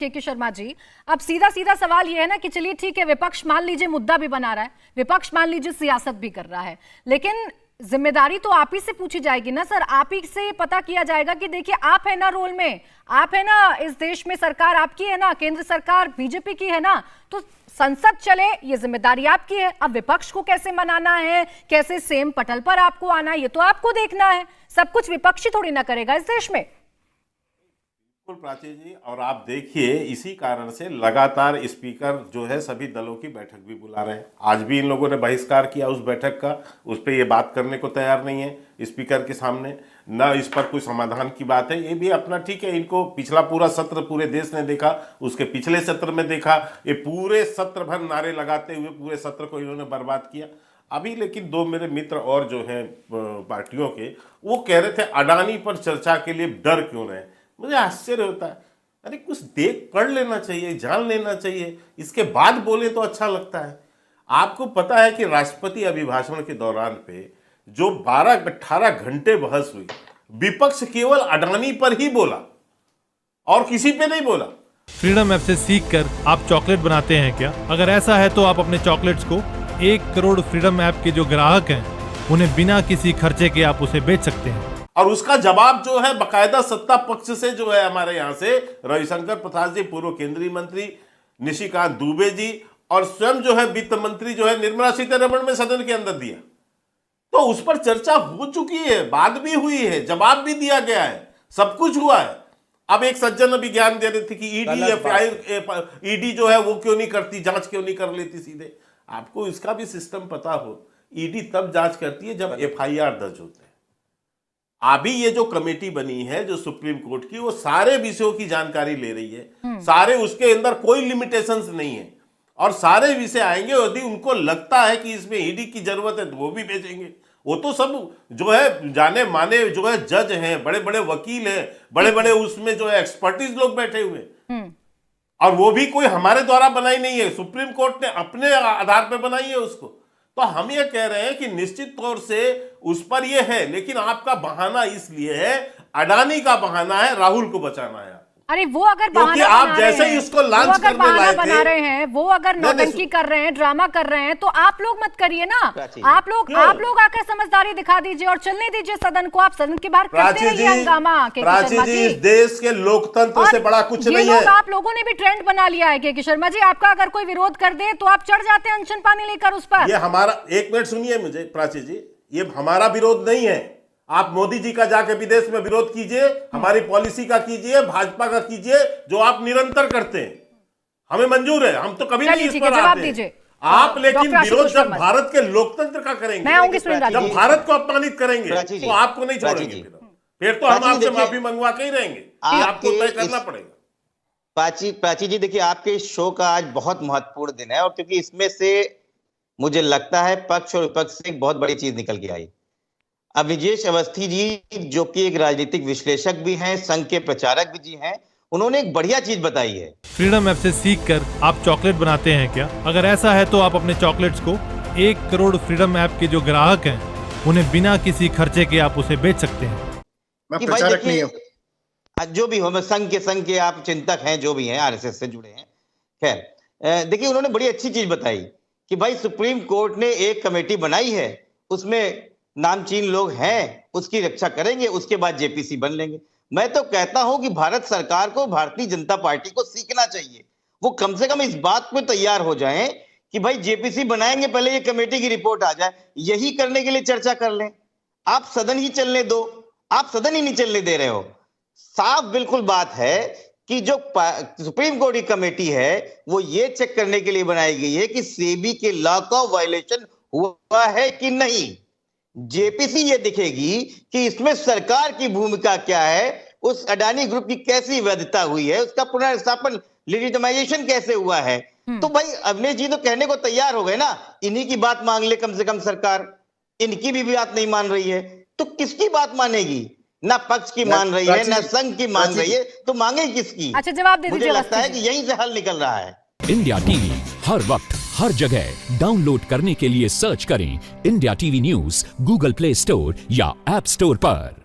के शर्मा जी, अब सीधा सीधा सवाल यह है ना कि चलिए ठीक है, विपक्ष मान लीजिए मुद्दा भी बना रहा है, विपक्ष मान लीजिए सियासत भी कर रहा है, लेकिन जिम्मेदारी तो आप ही से पूछी जाएगी ना सर। आप ही से पता किया जाएगा कि देखिए आप है ना रोल में, आप है ना इस देश में, सरकार आपकी है ना, केंद्र सरकार बीजेपी की है ना, तो संसद चले ये जिम्मेदारी आपकी है। अब विपक्ष को कैसे मनाना है, कैसे सेम पटल पर आपको आना है, ये तो आपको देखना है। सब कुछ विपक्षी थोड़ी ना करेगा इस देश में। बिल्कुल प्राची जी, और आप देखिए इसी कारण से लगातार स्पीकर जो है सभी दलों की बैठक भी बुला रहे हैं। आज भी इन लोगों ने बहिष्कार किया उस बैठक का, उस पर ये बात करने को तैयार नहीं है स्पीकर के सामने, ना इस पर कोई समाधान की बात है। ये भी अपना ठीक है, इनको पिछला पूरा सत्र पूरे देश ने देखा, उसके पिछले सत्र में देखा, ये पूरे सत्र भर नारे लगाते हुए पूरे सत्र को इन्होंने बर्बाद किया। अभी लेकिन दो मेरे मित्र और जो हैं पार्टियों के, वो कह रहे थे अडानी पर चर्चा के लिए डर क्यों रहे। मुझे आश्चर्य होता है, अरे कुछ देख पढ़ लेना चाहिए, जान लेना चाहिए, इसके बाद बोले तो अच्छा लगता है। आपको पता है कि राष्ट्रपति अभिभाषण के दौरान पे जो 12-18 घंटे बहस हुई, विपक्ष केवल अडानी पर ही बोला और किसी पे नहीं बोला। फ्रीडम ऐप से सीखकर आप चॉकलेट बनाते हैं क्या? अगर ऐसा है तो आप अपने चॉकलेट्स को 1 करोड़ फ्रीडम ऐप के जो ग्राहक हैं उन्हें बिना किसी खर्चे के आप उसे बेच सकते हैं। और उसका जवाब जो है बकायदा सत्ता पक्ष से जो है, हमारे यहाँ से रविशंकर प्रसाद जी, पूर्व केंद्रीय मंत्री, निशिकांत दुबे जी, और स्वयं जो है वित्त मंत्री जो है निर्मला सीतारमण में सदन के अंदर दिया। तो उस पर चर्चा हो चुकी है, बात भी हुई है, जवाब भी दिया गया है, सब कुछ हुआ है। अब एक सज्जन अभी ज्ञान दे रहे थे कि ईडी जो है वो क्यों नहीं करती, जांच क्यों नहीं कर लेती सीधे। आपको इसका भी सिस्टम पता हो, ईडी तब जांच करती है जब FIR दर्ज होते हैं। अभी ये जो कमेटी बनी है जो सुप्रीम कोर्ट की, वो सारे विषयों की जानकारी ले रही है, सारे, उसके अंदर कोई लिमिटेशंस नहीं है, और सारे विषय आएंगे। यदि उनको लगता है कि इसमें ईडी की जरूरत है तो वो भी भेजेंगे। वो तो सब जो है जाने माने जो है जज हैं, बड़े बड़े वकील हैं, बड़े बड़े उसमें जो है एक्सपर्टीज लोग बैठे हुए, और वो भी कोई हमारे द्वारा बनाई नहीं है, सुप्रीम कोर्ट ने अपने आधार पर बनाई है उसको। तो हम ये कह रहे हैं कि निश्चित तौर से उस पर ये है, लेकिन आपका बहाना इसलिए है, अडानी का बहाना है, राहुल को बचाना है। अरे वो अगर बहाना आप जैसे ही उसको लॉन्च करने लाए थे, बना रहे हैं, वो अगर नौटंकी कर रहे हैं, ड्रामा कर रहे हैं, तो आप लोग मत करिए ना। आप लोग आकर समझदारी दिखा दीजिए और चलने दीजिए सदन को। आप सदन के बाहर करते रहिए हंगामा। प्राची जी, इस देश के लोकतंत्र से बड़ा कुछ नहीं है। आप लोगों ने भी ट्रेंड बना लिया है के शर्मा जी, आपका अगर कोई विरोध कर दे तो आप चढ़ जाते हैं अनशन पानी लेकर उस पर। ये हमारा, एक मिनट सुनिए मुझे प्राची जी, ये हमारा विरोध नहीं है। आप मोदी जी का जाके विदेश में विरोध कीजिए, हमारी पॉलिसी का कीजिए, भाजपा का कीजिए, जो आप निरंतर करते हैं, हमें मंजूर है, हम तो कभी नहीं इस पर आते हैं। आप लेकिन विरोध जब भारत के लोकतंत्र का करेंगे, जब भारत को अपमानित करेंगे, तो आपको नहीं छोड़ेंगे। फिर तो हम आपसे माफी मंगवा के ही रहेंगे, आपको तय करना पड़ेगा। प्राची जी देखिए, आपके इस शो का आज बहुत महत्वपूर्ण दिन है, और क्योंकि इसमें से मुझे लगता है पक्ष और विपक्ष से एक बहुत बड़ी चीज निकल के आई। अब विजेश अवस्थी जी, जो कि एक राजनीतिक विश्लेषक भी हैं, संघ के प्रचारक भी जी हैं, उन्होंने एक बढ़िया चीज बताई है। फ्रीडम ऐप से सीखकर आप चॉकलेट बनाते हैं क्या? अगर ऐसा है तो आप अपने चॉकलेट्स को 1 करोड़ फ्रीडम ऐप के जो ग्राहक हैं उन्हें बिना किसी खर्चे के आप उसे बेच सकते हैं। मैं प्रचारक नहीं हूं, जो भी हो, मैं संघ के आप चिंतक हैं, जो भी हैं, RSS से जुड़े हैं। खैर, देखिए उन्होंने बड़ी अच्छी चीज बताई कि भाई सुप्रीम कोर्ट ने एक कमेटी बनाई है, उसमें नामचीन लोग हैं, उसकी रक्षा करेंगे, उसके बाद JPC बन लेंगे। मैं तो कहता हूं कि भारत सरकार को, भारतीय जनता पार्टी को सीखना चाहिए। वो कम से कम इस बात पे तैयार हो जाएं कि भाई JPC बनाएंगे, पहले ये कमेटी की रिपोर्ट आ जाए, यही करने के लिए चर्चा कर लें। आप सदन ही चलने दो, आप सदन ही नहीं चलने दे रहे हो। साफ बिल्कुल बात है कि जो सुप्रीम कोर्ट की कमेटी है वो ये चेक करने के लिए बनाई गई है कि सेबी के लॉ का वायलेशन हुआ है कि नहीं। JPC ये दिखेगी कि इसमें सरकार की भूमिका क्या है, उस अडानी ग्रुप की कैसी वैधता हुई है, उसका पुनर्स्थापन, लेजिटिमाइजेशन कैसे हुआ है। तो भाई अवनीश जी तो कहने को तैयार हो गए ना, इन्हीं की बात मांग ले कम से कम सरकार। इनकी भी बात नहीं मान रही है तो किसकी बात मानेगी? ना पक्ष की मान रही है, ना संघ की मान रही है, तो मांगे किसकी? अच्छा जवाब दे दीजिए। मुझे लगता है कि यहीं से हल निकल रहा है। इंडिया टीवी हर वक्त हर जगह डाउनलोड करने के लिए सर्च करें India TV news Google play store या ऐप स्टोर पर।